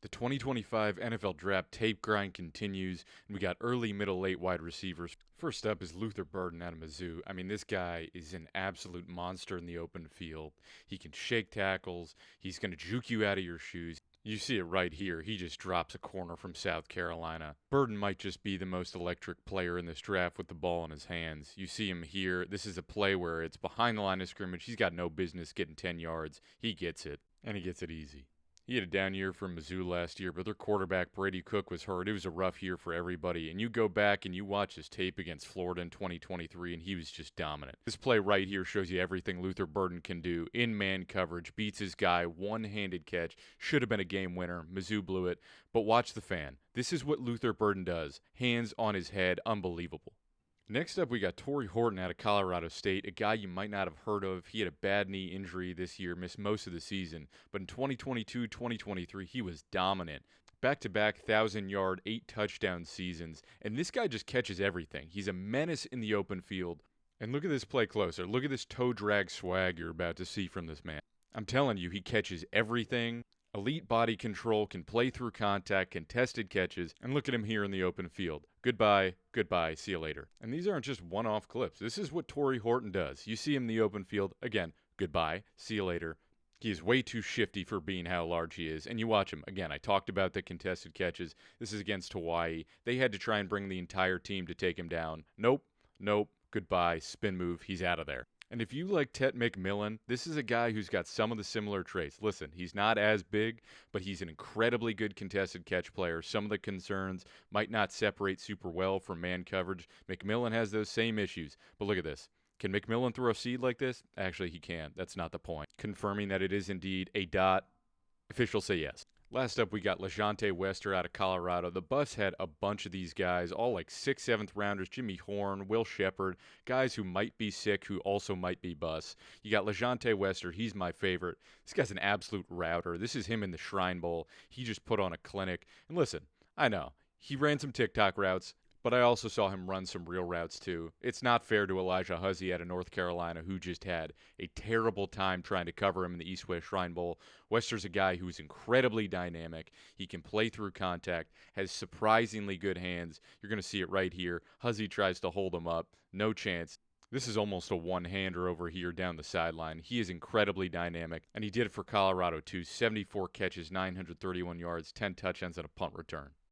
The 2025 NFL Draft tape grind continues, and we got early, middle, late wide receivers. First up is Luther Burden out of Mizzou. I mean, this guy is an absolute monster in the open field. He can shake tackles. He's going to juke you out of your shoes. You see it right here. He just drops a corner from South Carolina. Burden might just be the most electric player in this draft with the ball in his hands. You see him here. This is a play where it's behind the line of scrimmage. He's got no business getting 10 yards. He gets it, and he gets it easy. He had a down year from Mizzou last year, but their quarterback, Brady Cook, was hurt. It was a rough year for everybody. And you go back and you watch his tape against Florida in 2023, and he was just dominant. This play right here shows you everything Luther Burden can do. In man coverage, beats his guy, one-handed catch. Should have been a game winner. Mizzou blew it. But watch the fan. This is what Luther Burden does. Hands on his head. Unbelievable. Next up, we got Torrey Horton out of Colorado State, a guy you might not have heard of. He had a bad knee injury this year, missed most of the season. But in 2022, 2023, he was dominant. Back-to-back 1,000-yard, 8-touchdown seasons. And this guy just catches everything. He's a menace in the open field. And look at this play closer. Look at this toe drag swag you're about to see from this man. I'm telling you, he catches everything. Elite body control, can play through contact, contested catches, and look at him here in the open field. Goodbye, see you later. And these aren't just one-off clips. This is what Torrey Horton does. You see him in the open field, again, goodbye, see you later. He is way too shifty for being how large he is. And you watch him. Again, I talked about the contested catches. This is against Hawaii. They had to try and bring the entire team to take him down. Nope, goodbye, spin move, he's out of there. And if you like Tet McMillan, this is a guy who's got some of the similar traits. Listen, he's not as big, but he's an incredibly good contested catch player. Some of the concerns might not separate super well from man coverage. McMillan has those same issues. But look at this. Can McMillan throw a seed like this? Actually, he can. That's not the point. Confirming that it is indeed a dot. Officials say yes. Last up, we got LeJante Wester out of Colorado. The Buffs had a bunch of these guys, all like 6th, 7th rounders. Jimmy Horn, Will Shepard, guys who might be sick, who also might be busts. You got LeJante Wester. He's my favorite. This guy's an absolute router. This is him in the Shrine Bowl. He just put on a clinic. And listen, I know, he ran some TikTok routes, but I also saw him run some real routes too. It's not fair to Elijah Huzzie out of North Carolina, who just had a terrible time trying to cover him in the East-West Shrine Bowl. Wester's a guy who's incredibly dynamic. He can play through contact, has surprisingly good hands. You're going to see it right here. Huzzie tries to hold him up. No chance. This is almost a one-hander over here down the sideline. He is incredibly dynamic, and he did it for Colorado too. 74 catches, 931 yards, 10 touchdowns, and a punt return.